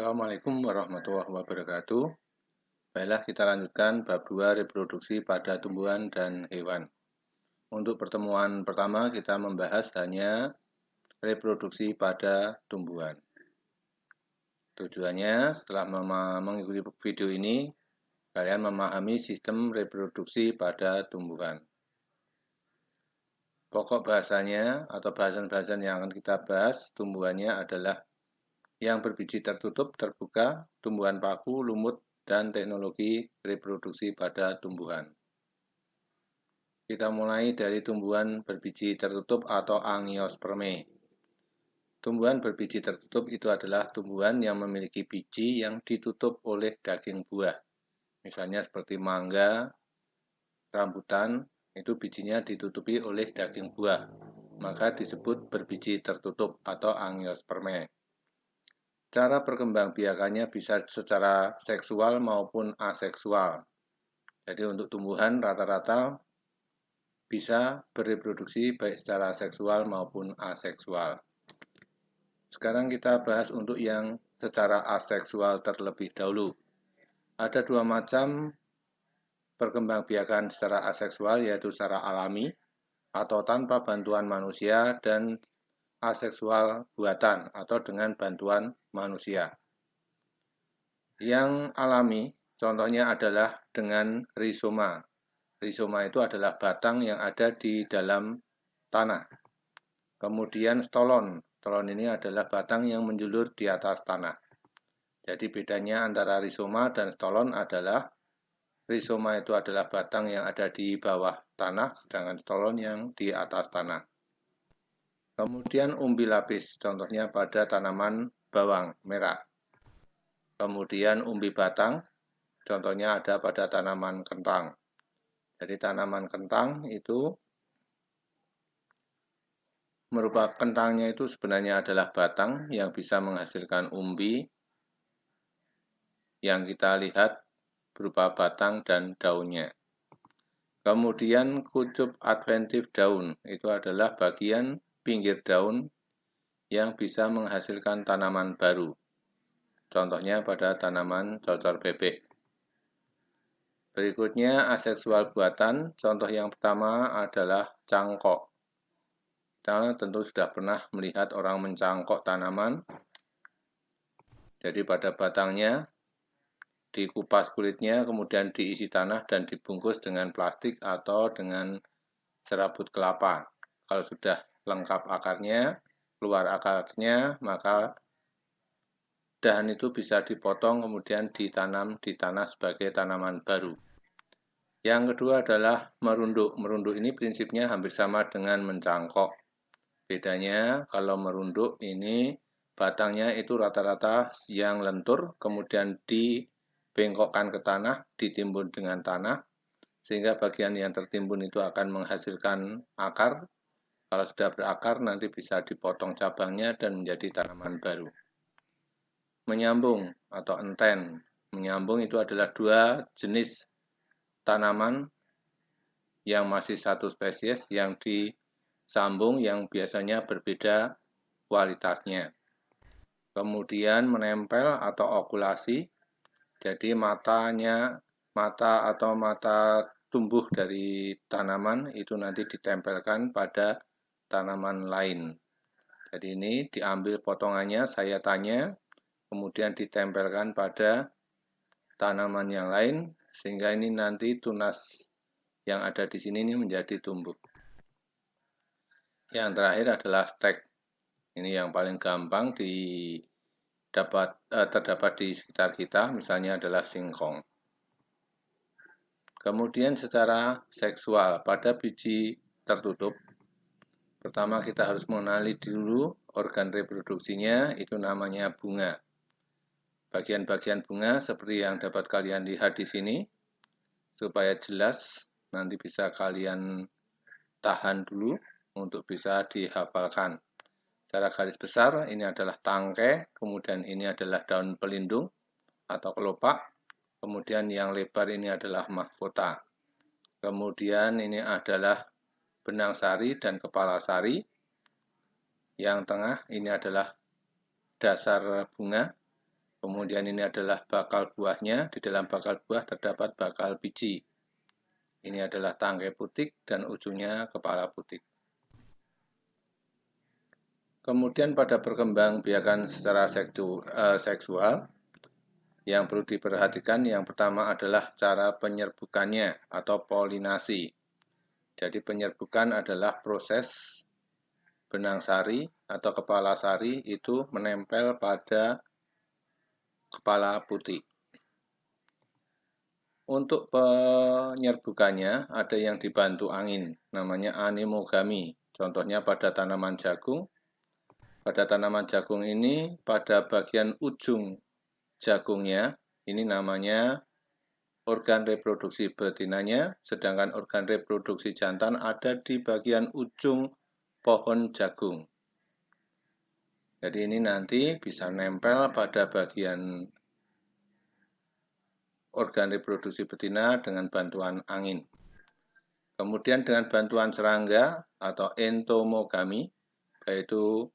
Assalamualaikum warahmatullahi wabarakatuh. Baiklah, kita lanjutkan bab 2 reproduksi pada tumbuhan dan hewan. Untuk pertemuan pertama kita membahas hanya reproduksi pada tumbuhan. Tujuannya setelah mengikuti video ini, kalian memahami sistem reproduksi pada tumbuhan. Pokok bahasanya atau bahasan-bahasan yang akan kita bahas tumbuhannya adalah yang berbiji tertutup, terbuka, tumbuhan paku, lumut, dan teknologi reproduksi pada tumbuhan. Kita mulai dari tumbuhan berbiji tertutup atau Angiospermae. Tumbuhan berbiji tertutup itu adalah tumbuhan yang memiliki biji yang ditutup oleh daging buah. Misalnya seperti mangga, rambutan, itu bijinya ditutupi oleh daging buah. Maka disebut berbiji tertutup atau Angiospermae. Cara perkembangbiakannya bisa secara seksual maupun aseksual. Jadi untuk tumbuhan rata-rata bisa bereproduksi baik secara seksual maupun aseksual. Sekarang kita bahas untuk yang secara aseksual terlebih dahulu. Ada dua macam perkembangbiakan secara aseksual, yaitu secara alami atau tanpa bantuan manusia dan aseksual buatan atau dengan bantuan manusia. Yang alami contohnya adalah dengan rizoma. Rizoma itu adalah batang yang ada di dalam tanah. Kemudian stolon. Stolon ini adalah batang yang menjulur di atas tanah. Jadi bedanya antara rizoma dan stolon adalah rizoma itu adalah batang yang ada di bawah tanah, sedangkan stolon yang di atas tanah. Kemudian umbi lapis, contohnya pada tanaman bawang merah. Kemudian umbi batang, contohnya ada pada tanaman kentang. Jadi tanaman kentang itu merupakan kentangnya itu sebenarnya adalah batang yang bisa menghasilkan umbi yang kita lihat berupa batang dan daunnya. Kemudian kucup adventif daun, itu adalah bagian pinggir daun yang bisa menghasilkan tanaman baru. Contohnya pada tanaman cocor bebek. Berikutnya aseksual buatan, contoh yang pertama adalah cangkok. Kita tentu sudah pernah melihat orang mencangkok tanaman. Jadi pada batangnya dikupas kulitnya, kemudian diisi tanah dan dibungkus dengan plastik atau dengan serabut kelapa. Kalau sudah lengkap akarnya, keluar akarnya, maka dahan itu bisa dipotong kemudian ditanam di tanah sebagai tanaman baru. Yang kedua adalah merunduk. Merunduk ini prinsipnya hampir sama dengan mencangkok. Bedanya kalau merunduk ini batangnya itu rata-rata yang lentur, kemudian dibengkokkan ke tanah, ditimbun dengan tanah, sehingga bagian yang tertimbun itu akan menghasilkan akar. Kalau sudah berakar nanti bisa dipotong cabangnya dan menjadi tanaman baru. Menyambung atau enten. Menyambung itu adalah dua jenis tanaman yang masih satu spesies yang disambung yang biasanya berbeda kualitasnya. Kemudian menempel atau okulasi. Jadi mata tumbuh dari tanaman itu nanti ditempelkan pada tanaman lain. Jadi ini diambil potongannya, sayatannya, kemudian ditempelkan pada tanaman yang lain, sehingga ini nanti tunas yang ada di sini ini menjadi tumbuh. Yang terakhir adalah stek. Ini yang paling gampang terdapat di sekitar kita, misalnya adalah singkong. Kemudian secara seksual pada biji tertutup, pertama kita harus mengenali dulu organ reproduksinya, itu namanya bunga. Bagian-bagian bunga seperti yang dapat kalian lihat di sini, supaya jelas nanti bisa kalian tahan dulu untuk bisa dihafalkan. Secara garis besar ini adalah tangkai, kemudian ini adalah daun pelindung atau kelopak, kemudian yang lebar ini adalah mahkota. Kemudian ini adalah benang sari dan kepala sari. Yang tengah ini adalah dasar bunga. Kemudian ini adalah bakal buahnya, di dalam bakal buah terdapat bakal biji. Ini adalah tangkai putik dan ujungnya kepala putik. Kemudian pada perkembangbiakan secara seksual, yang perlu diperhatikan yang pertama adalah cara penyerbukannya atau polinasi. Jadi penyerbukan adalah proses benang sari atau kepala sari itu menempel pada kepala putik. Untuk penyerbukannya ada yang dibantu angin, namanya anemogami. Contohnya pada tanaman jagung. Pada tanaman jagung ini, pada bagian ujung jagungnya, ini namanya organ reproduksi betinanya, sedangkan organ reproduksi jantan ada di bagian ujung pohon jagung. Jadi ini nanti bisa nempel pada bagian organ reproduksi betina dengan bantuan angin. Kemudian dengan bantuan serangga atau entomogami, yaitu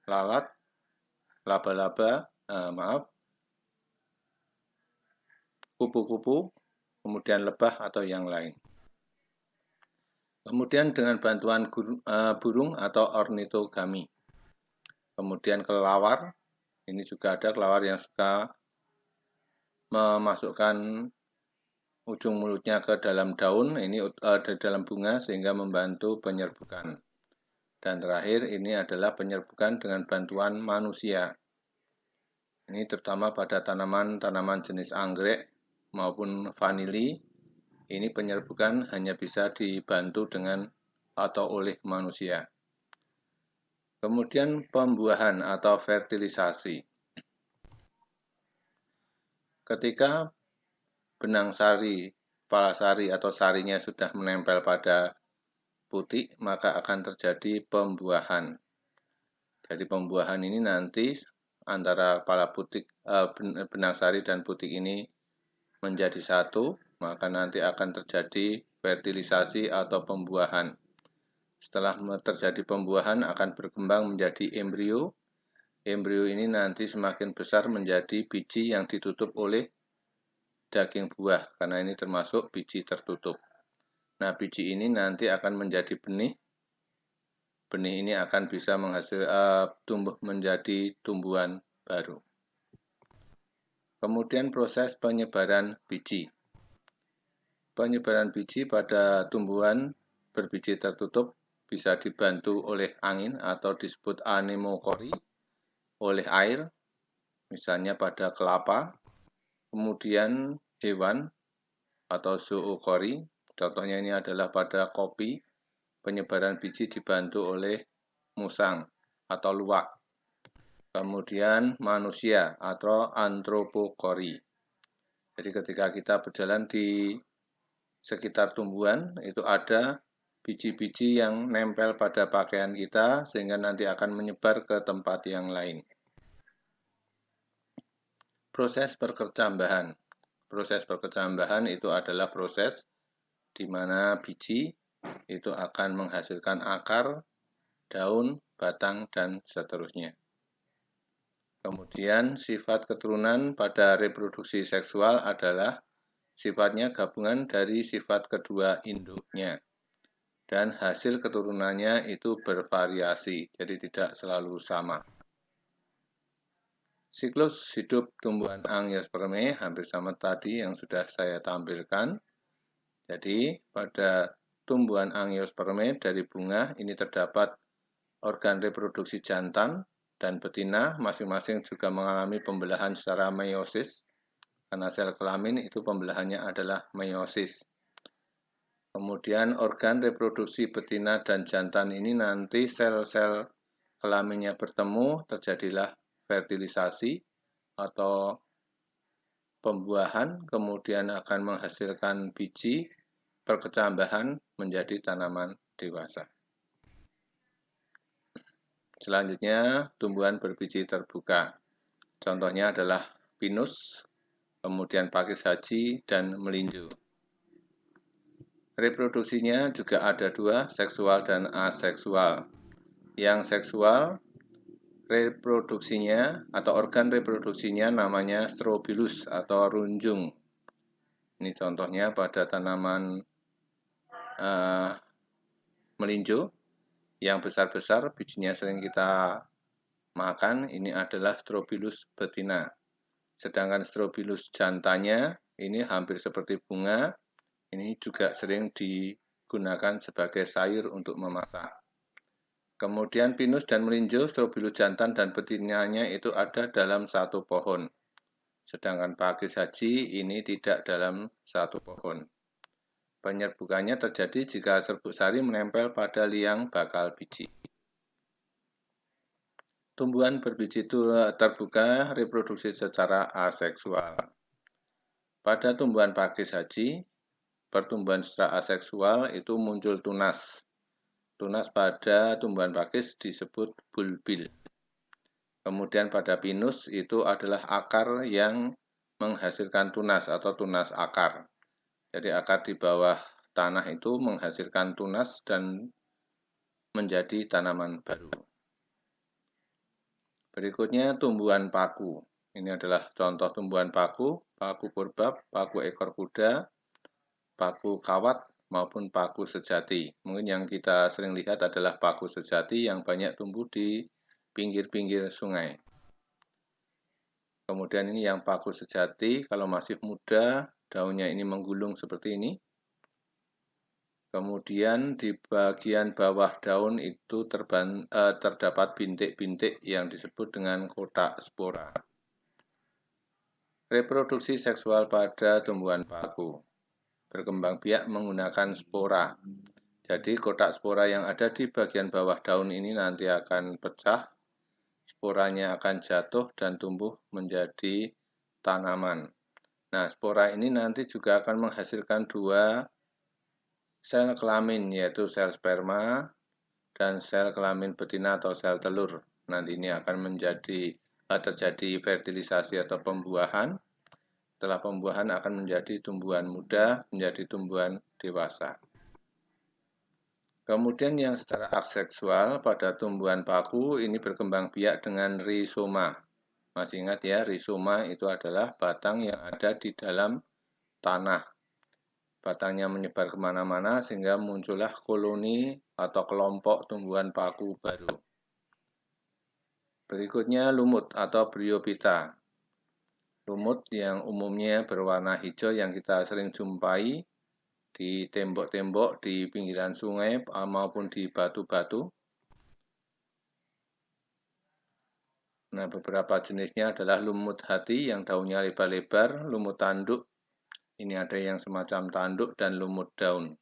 lalat, laba-laba, kupu-kupu, kemudian lebah atau yang lain. Kemudian dengan bantuan burung atau ornitogami. Kemudian kelelawar, ini juga ada kelelawar yang suka memasukkan ujung mulutnya ke dalam daun, ini di dalam bunga sehingga membantu penyerbukan. Dan terakhir ini adalah penyerbukan dengan bantuan manusia. Ini terutama pada tanaman-tanaman jenis anggrek maupun vanili. Ini penyerbukan hanya bisa dibantu dengan atau oleh manusia. Kemudian pembuahan atau fertilisasi. Ketika benang sari, kepala sari atau sarinya sudah menempel pada putik, maka akan terjadi pembuahan. Jadi pembuahan ini nanti antara kepala putik, benang sari dan putik ini menjadi satu, maka nanti akan terjadi fertilisasi atau pembuahan. Setelah terjadi pembuahan akan berkembang menjadi embrio. Embrio ini nanti semakin besar menjadi biji yang ditutup oleh daging buah, karena ini termasuk biji tertutup. Nah, biji ini nanti akan menjadi benih. Benih ini akan bisa tumbuh menjadi tumbuhan baru. Kemudian proses penyebaran biji. Penyebaran biji pada tumbuhan berbiji tertutup bisa dibantu oleh angin atau disebut anemokori, oleh air, misalnya pada kelapa, kemudian hewan atau zookori, contohnya ini adalah pada kopi, penyebaran biji dibantu oleh musang atau luwak. Kemudian manusia atau antropokori. Jadi ketika kita berjalan di sekitar tumbuhan, itu ada biji-biji yang nempel pada pakaian kita sehingga nanti akan menyebar ke tempat yang lain. Proses perkecambahan. Proses perkecambahan itu adalah proses di mana biji itu akan menghasilkan akar, daun, batang, dan seterusnya. Kemudian sifat keturunan pada reproduksi seksual adalah sifatnya gabungan dari sifat kedua induknya. Dan hasil keturunannya itu bervariasi, jadi tidak selalu sama. Siklus hidup tumbuhan angiospermae hampir sama tadi yang sudah saya tampilkan. Jadi pada tumbuhan angiospermae dari bunga ini terdapat organ reproduksi jantan dan betina, masing-masing juga mengalami pembelahan secara meiosis, karena sel kelamin itu pembelahannya adalah meiosis. Kemudian organ reproduksi betina dan jantan ini nanti sel-sel kelaminnya bertemu, terjadilah fertilisasi atau pembuahan, kemudian akan menghasilkan biji, perkecambahan menjadi tanaman dewasa. Selanjutnya, tumbuhan berbiji terbuka. Contohnya adalah pinus, kemudian pakis haji, dan melinjo. Reproduksinya juga ada dua, seksual dan aseksual. Yang seksual, reproduksinya atau organ reproduksinya namanya strobilus atau runjung. Ini contohnya pada tanaman melinjo yang besar-besar, bijinya sering kita makan, ini adalah Strobilus betina. Sedangkan Strobilus jantannya ini hampir seperti bunga, ini juga sering digunakan sebagai sayur untuk memasak. Kemudian pinus dan melinjo, Strobilus jantan dan betinanya itu ada dalam satu pohon. Sedangkan pakis haji ini tidak dalam satu pohon. Penyerbukannya terjadi jika serbuk sari menempel pada liang bakal biji. Tumbuhan berbiji terbuka reproduksi secara aseksual. Pada tumbuhan pakis haji, pertumbuhan secara aseksual itu muncul tunas. Tunas pada tumbuhan pakis disebut bulbil. Kemudian pada pinus itu adalah akar yang menghasilkan tunas atau tunas akar. Jadi akar di bawah tanah itu menghasilkan tunas dan menjadi tanaman baru. Berikutnya tumbuhan paku. Ini adalah contoh tumbuhan paku, paku purbab, paku ekor kuda, paku kawat, maupun paku sejati. Mungkin yang kita sering lihat adalah paku sejati yang banyak tumbuh di pinggir-pinggir sungai. Kemudian ini yang paku sejati, kalau masih muda, daunnya ini menggulung seperti ini. Kemudian di bagian bawah daun itu terdapat bintik-bintik yang disebut dengan kotak spora. Reproduksi seksual pada tumbuhan paku. Berkembang biak menggunakan spora. Jadi kotak spora yang ada di bagian bawah daun ini nanti akan pecah, sporanya akan jatuh dan tumbuh menjadi tanaman. Nah, spora ini nanti juga akan menghasilkan dua sel kelamin, yaitu sel sperma dan sel kelamin betina atau sel telur. Nanti ini akan terjadi fertilisasi atau pembuahan. Setelah pembuahan akan menjadi tumbuhan muda, menjadi tumbuhan dewasa. Kemudian yang secara aseksual pada tumbuhan paku ini berkembang biak dengan rizoma. Masih ingat ya, rizoma itu adalah batang yang ada di dalam tanah. Batangnya menyebar kemana-mana sehingga muncullah koloni atau kelompok tumbuhan paku baru. Berikutnya lumut atau bryophyta. Lumut yang umumnya berwarna hijau yang kita sering jumpai di tembok-tembok di pinggiran sungai maupun di batu-batu. Nah, beberapa jenisnya adalah lumut hati yang daunnya lebar-lebar, lumut tanduk. Ini ada yang semacam tanduk dan lumut daun.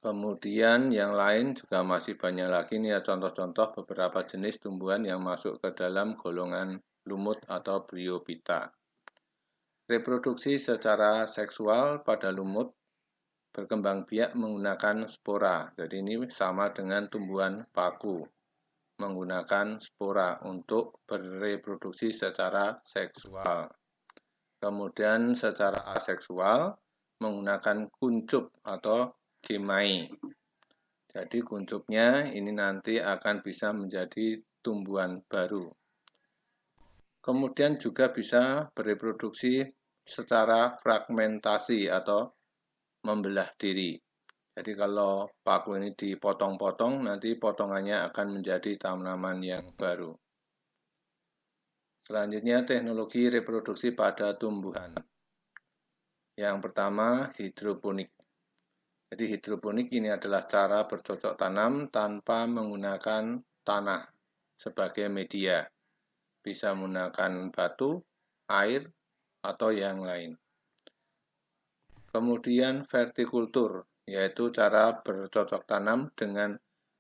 Kemudian yang lain juga masih banyak lagi. Ini ya contoh-contoh beberapa jenis tumbuhan yang masuk ke dalam golongan lumut atau bryophyta. Reproduksi secara seksual pada lumut berkembang biak menggunakan spora. Jadi ini sama dengan tumbuhan paku, menggunakan spora untuk bereproduksi secara seksual. Kemudian secara aseksual menggunakan kuncup atau gemai. Jadi kuncupnya ini nanti akan bisa menjadi tumbuhan baru. Kemudian juga bisa bereproduksi secara fragmentasi atau membelah diri. Jadi kalau paku ini dipotong-potong, nanti potongannya akan menjadi tanaman yang baru. Selanjutnya teknologi reproduksi pada tumbuhan. Yang pertama hidroponik. Jadi hidroponik ini adalah cara bercocok tanam tanpa menggunakan tanah sebagai media. Bisa menggunakan batu, air, atau yang lain. Kemudian vertikultur, yaitu cara bercocok tanam dengan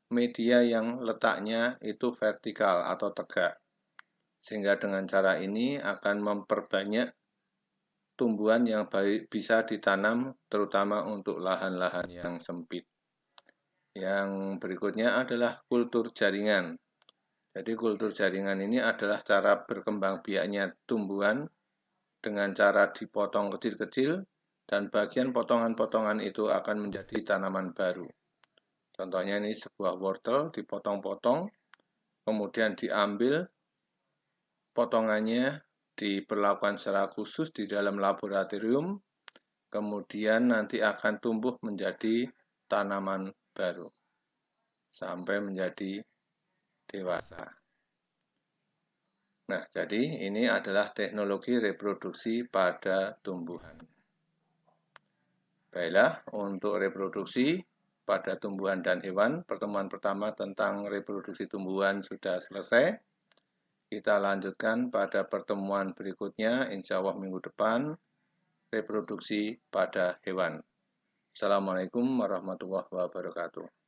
media yang letaknya itu vertikal atau tegak. Sehingga dengan cara ini akan memperbanyak tumbuhan yang bisa ditanam terutama untuk lahan-lahan yang sempit. Yang berikutnya adalah kultur jaringan. Jadi kultur jaringan ini adalah cara berkembang biaknya tumbuhan dengan cara dipotong kecil-kecil dan bagian potongan-potongan itu akan menjadi tanaman baru. Contohnya ini sebuah wortel dipotong-potong, kemudian diambil potongannya, diperlakukan secara khusus di dalam laboratorium, kemudian nanti akan tumbuh menjadi tanaman baru sampai menjadi dewasa. Nah, jadi ini adalah teknologi reproduksi pada tumbuhan. Baiklah, untuk reproduksi pada tumbuhan dan hewan, pertemuan pertama tentang reproduksi tumbuhan sudah selesai. Kita lanjutkan pada pertemuan berikutnya, insya Allah minggu depan, reproduksi pada hewan. Assalamualaikum warahmatullahi wabarakatuh.